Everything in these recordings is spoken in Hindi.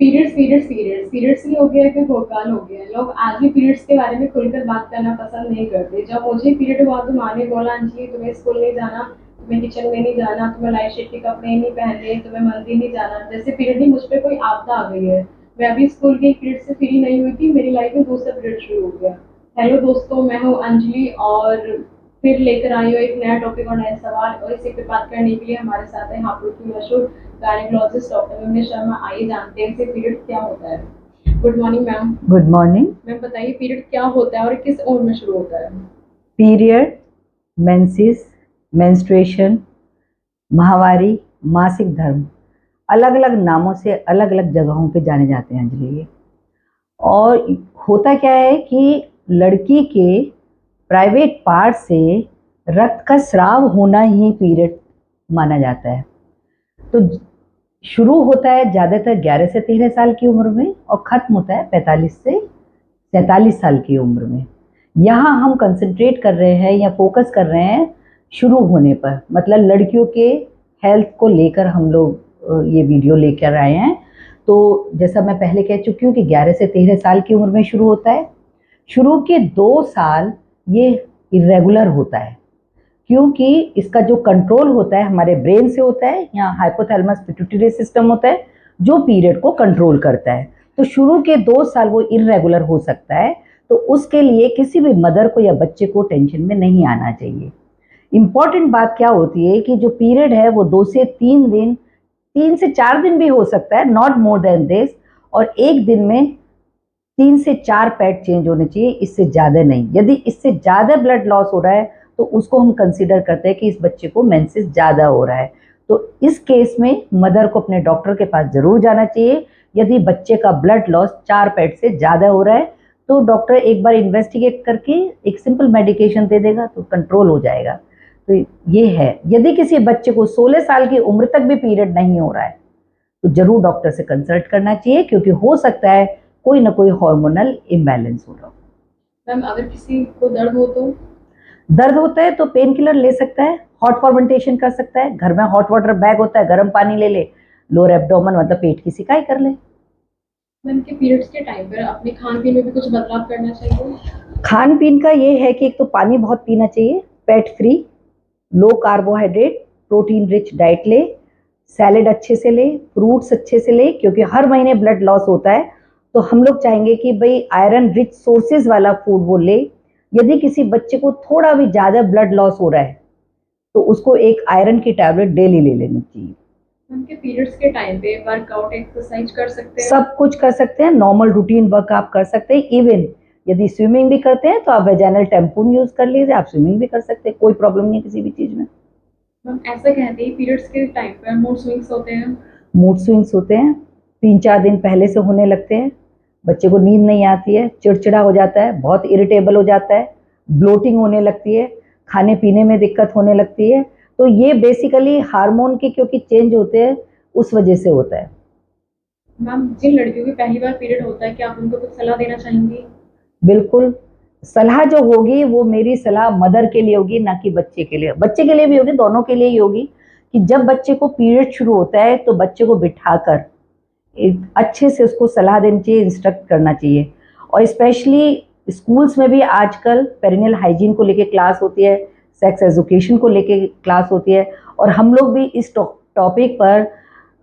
पीरियड्स पीरियड्स पीरियड्स पीरियड्स ही हो गया है कि भोकाल हो गया है। लोग आज भी पीरियड्स के बारे में खुलकर बात करना पसंद नहीं करते। जब मुझे पीरियड हुआ तो माँ ने बोला, अंजलि तुम्हें स्कूल नहीं जाना, तुम्हें किचन में नहीं जाना, तुम्हें लाइट शेड के कपड़े नहीं पहनने, तुम्हें मंदिर नहीं जाना, जैसे पीरियड ही मुझ पर कोई आपदा आ गई है। मैं अभी स्कूल के पीरियड से फ्री नहीं हुई थी, मेरी लाइफ में दूसरा पीरियड शुरू हो गया। हेलो दोस्तों, मैं हूँ अंजलि और फिर लेकर आई हूँ एक नया टॉपिक और नया सवाल, और इसी पे बात करने के लिए हमारे साथ है हापुड़ की मशहूर गायनेकोलॉजिस्ट डॉक्टर विमलेश शर्मा। आइए जानते हैं इनसे पीरियड क्या होता है। Good morning ma'am. Good morning. Ma'am बताइए पीरियड क्या होता है और किस उम्र में शुरू होता है। पीरियड, मेंसेस, मेंस्ट्रुएशन, माहवारी, मासिक धर्म अलग अलग नामों से अलग अलग जगहों पे जाने जाते हैं अंजलि ये। और होता क्या है कि लड़की के प्राइवेट पार्ट से रक्त का स्राव होना ही पीरियड माना जाता है। तो शुरू होता है ज़्यादातर 11 से 13 साल की उम्र में और ख़त्म होता है 45 से 47 साल की उम्र में। यहाँ हम कंसंट्रेट कर रहे हैं या फोकस कर रहे हैं शुरू होने पर, मतलब लड़कियों के हेल्थ को लेकर हम लोग ये वीडियो लेकर आए हैं। तो जैसा मैं पहले कह चुकी हूँ कि 11 से 13 साल की उम्र में शुरू होता है। शुरू के 2 साल ये इरेगुलर होता है, क्योंकि इसका जो कंट्रोल होता है हमारे ब्रेन से होता है, यहाँ हाइपोथैलेमस पिट्यूटरी सिस्टम होता है जो पीरियड को कंट्रोल करता है। तो शुरू के 2 साल वो इरेगुलर हो सकता है, तो उसके लिए किसी भी मदर को या बच्चे को टेंशन में नहीं आना चाहिए। इम्पॉर्टेंट बात क्या होती है कि जो पीरियड है वो 2 से 3 दिन, 3 से 4 दिन भी हो सकता है, नॉट मोर देन दिस। और एक दिन में 3 से 4 पैड चेंज होने चाहिए, इससे ज़्यादा नहीं। यदि इससे ज़्यादा ब्लड लॉस हो रहा है तो उसको हम कंसीडर करते हैं कि इस बच्चे को मेंसेस ज़्यादा हो रहा है। तो इस केस में मदर को अपने डॉक्टर के पास ज़रूर जाना चाहिए। यदि बच्चे का ब्लड लॉस 4 पैड से ज़्यादा हो रहा है तो डॉक्टर एक बार इन्वेस्टिगेट करके एक सिंपल मेडिकेशन दे देगा तो कंट्रोल हो जाएगा। तो ये है। यदि किसी बच्चे को 16 साल की उम्र तक भी पीरियड नहीं हो रहा है तो जरूर डॉक्टर से कंसल्ट करना चाहिए, क्योंकि हो सकता है कोई ना कोई हार्मोनल इम्बैलेंस हो रहा हो। मैम अगर किसी को दर्द हो तो। दर्द होता है तो पेन किलर ले सकता है, हॉट फॉर्मेंटेशन कर सकता है, घर में हॉट वाटर बैग होता है, गर्म पानी ले ले, लोअर एब्डोमेन मतलब पेट की सिकाई कर ले। मैम के पीरियड्स के टाइम पर अपने खान पीन में भी कुछ बदलाव करना चाहिए। खान पीन का ये है कि एक तो पानी बहुत पीना चाहिए, फैट फ्री, लो कार्बोहाइड्रेट, प्रोटीन रिच डाइट ले, सैलेड अच्छे से ले, फ्रूट्स अच्छे से ले, क्योंकि हर महीने ब्लड लॉस होता है तो हम लोग चाहेंगे कि भाई आयरन रिच सोर्सेज वाला फूड वो ले। यदि किसी बच्चे को थोड़ा भी ज़्यादा ब्लड लॉस हो रहा है तो उसको एक आयरन की टैबलेट डेली ले लेनी चाहिए। उनके पीरियड्स के टाइम पे वर्कआउट एक्सरसाइज कर सकते हैं। सब कुछ कर सकते हैं, नॉर्मल रूटीन वर्क आप कर सकते हैं। इवन यदि स्विमिंग भी करते हैं तो आप वेजाइनल टैम्पून यूज कर लीजिए, आप स्विमिंग भी कर सकते हैं, कोई प्रॉब्लम नहीं है किसी भी चीज में। मैम ऐसा कहते हैं पीरियड्स के टाइम पर मूड स्विंग्स होते हैं। मूड स्विंग्स होते हैं, 3-4 दिन पहले से होने लगते हैं। बच्चे को नींद नहीं आती है, चिड़चिड़ा हो जाता है, बहुत इरिटेबल हो जाता है, ब्लोटिंग होने लगती है, खाने पीने में दिक्कत होने लगती है। तो ये बेसिकली हार्मोन के क्योंकि चेंज होते हैं उस वजह से होता है। मैम जिन लड़कियों की पहली बार पीरियड होता है, क्या आप उनको कुछ सलाह देना चाहेंगी। बिल्कुल। सलाह जो होगी वो मेरी सलाह मदर के लिए होगी, ना कि बच्चे के लिए। बच्चे के लिए भी होगी, दोनों के लिए ही होगी कि जब बच्चे को पीरियड शुरू होता है तो बच्चे को बिठाकर एक अच्छे से उसको सलाह देनी चाहिए, इंस्ट्रक्ट करना चाहिए। और स्पेशली स्कूल्स में भी आजकल पेरिनियल हाइजीन को लेके क्लास होती है, सेक्स एजुकेशन को लेके क्लास होती है, और हम लोग भी इस टॉपिक पर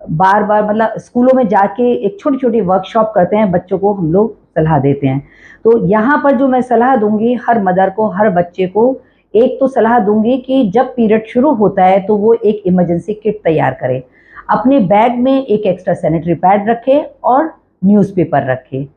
बार बार मतलब स्कूलों में जाके एक छोटी छोटी वर्कशॉप करते हैं, बच्चों को हम लोग सलाह देते हैं। तो यहाँ पर जो मैं सलाह दूंगी हर मदर को, हर बच्चे को, एक तो सलाह दूंगी कि जब पीरियड शुरू होता है तो वो एक इमरजेंसी किट तैयार करें, अपने बैग में एक एक्स्ट्रा सैनिटरी पैड रखे और न्यूज़पेपर रखे।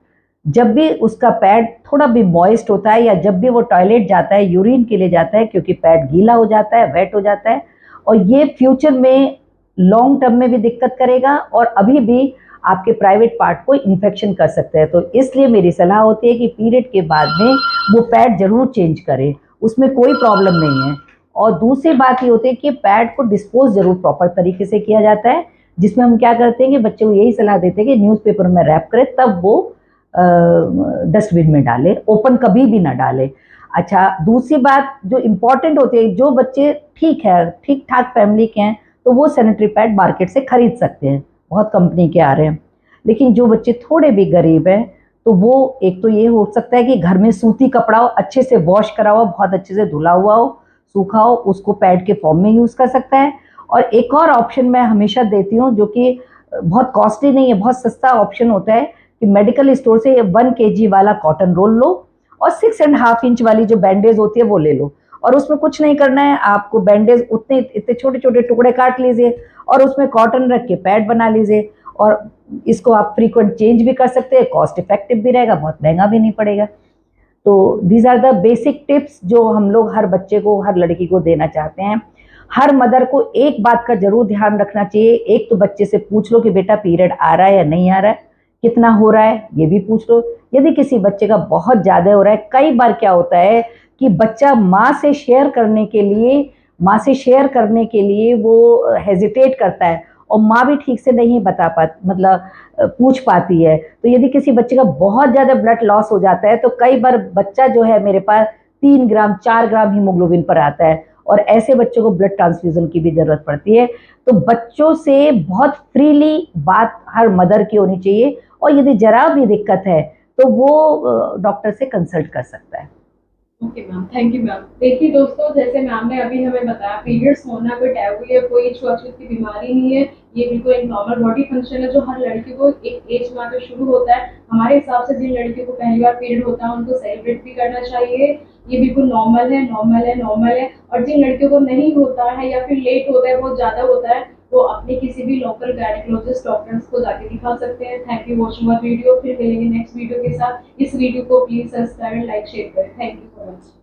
जब भी उसका पैड थोड़ा भी मॉइस्ट होता है या जब भी वो टॉयलेट जाता है, यूरिन के लिए जाता है, क्योंकि पैड गीला हो जाता है, वेट हो जाता है, और ये फ्यूचर में लॉन्ग टर्म में भी दिक्कत करेगा और अभी भी आपके प्राइवेट पार्ट को इन्फेक्शन कर सकते हैं। तो इसलिए मेरी सलाह होती है कि पीरियड के बाद में वो पैड जरूर चेंज करें, उसमें कोई प्रॉब्लम नहीं है। और दूसरी बात ये होती है कि पैड को डिस्पोज जरूर प्रॉपर तरीके से किया जाता है, जिसमें हम क्या करते हैं कि बच्चे को यही सलाह देते हैं कि न्यूज़पेपर में रैप करें, तब वो डस्टबिन में डालें, ओपन कभी भी ना डालें। अच्छा, दूसरी बात जो इम्पोर्टेंट होती है, जो बच्चे ठीक है, ठीक ठाक फैमिली के हैं, तो वो सैनिटरी पैड मार्केट से खरीद सकते हैं, बहुत कंपनी के आ रहे हैं। लेकिन जो बच्चे थोड़े भी गरीब हैं तो वो एक तो ये हो सकता है कि घर में सूती कपड़ा हो, अच्छे से वॉश करा हुआ, बहुत अच्छे से धुला हुआ हो, सूखा हो, उसको पैड के फॉर्म में यूज़ कर सकता है। और एक और ऑप्शन मैं हमेशा देती हूँ जो कि बहुत कॉस्टली नहीं है, बहुत सस्ता ऑप्शन होता है कि मेडिकल स्टोर से 1 kg वाला कॉटन रोल लो और 6.5 इंच वाली जो बैंडेज होती है वो ले लो। और उसमें कुछ नहीं करना है, आपको बैंडेज उतने इतने छोटे छोटे टुकड़े काट लीजिए और उसमें कॉटन रख के पैड बना लीजिए। और इसको आप फ्रीक्वेंट चेंज भी कर सकते हैं, कॉस्ट इफेक्टिव भी रहेगा, बहुत महंगा भी नहीं पड़ेगा। तो these are the basic tips जो हम लोग हर बच्चे को, हर लड़की को देना चाहते हैं। हर मदर को एक बात का जरूर ध्यान रखना चाहिए, एक तो बच्चे से पूछ लो कि बेटा पीरियड आ रहा है या नहीं आ रहा है, कितना हो रहा है ये भी पूछ लो। यदि किसी बच्चे का बहुत ज़्यादा हो रहा है, कई बार क्या होता है कि बच्चा माँ से शेयर करने के लिए वो हेजिटेट करता है और माँ भी ठीक से नहीं बता पाती, मतलब पूछ पाती है। तो यदि किसी बच्चे का बहुत ज़्यादा ब्लड लॉस हो जाता है तो कई बार बच्चा जो है मेरे पास 3 ग्राम 4 ग्राम हीमोग्लोबिन पर आता है और ऐसे बच्चों को ब्लड ट्रांसफ्यूजन की भी ज़रूरत पड़ती है। तो बच्चों से बहुत फ्रीली बात हर मदर की होनी चाहिए और यदि जरा भी दिक्कत है तो वो डॉक्टर से कंसल्ट कर सकता है। Okay ma'am, thank you ma'am. देखिए दोस्तों, जैसे मैम ने अभी हमें बताया, पीरियड्स होना कोई टैबू या कोई छुआछूत की बीमारी नहीं है। ये बिल्कुल एक नॉर्मल बॉडी फंक्शन है जो हर लड़की को एक एज में आकर शुरू होता है। हमारे हिसाब से जिन लड़कियों को पहली बार पीरियड होता है उनको सेलिब्रेट भी करना चाहिए। ये बिल्कुल नॉर्मल है, नॉर्मल है, नॉर्मल है। और जिन लड़कियों को नहीं होता है या फिर लेट होता है, बहुत ज़्यादा होता है, वो अपने किसी भी लोकल गायनेकोलॉजिस्ट डॉक्टर्स को जाके दिखा सकते हैं। Thank you watching our video. फिर मिलेंगे नेक्स्ट वीडियो के साथ। इस वीडियो को please subscribe and like share करें। Thank you so much.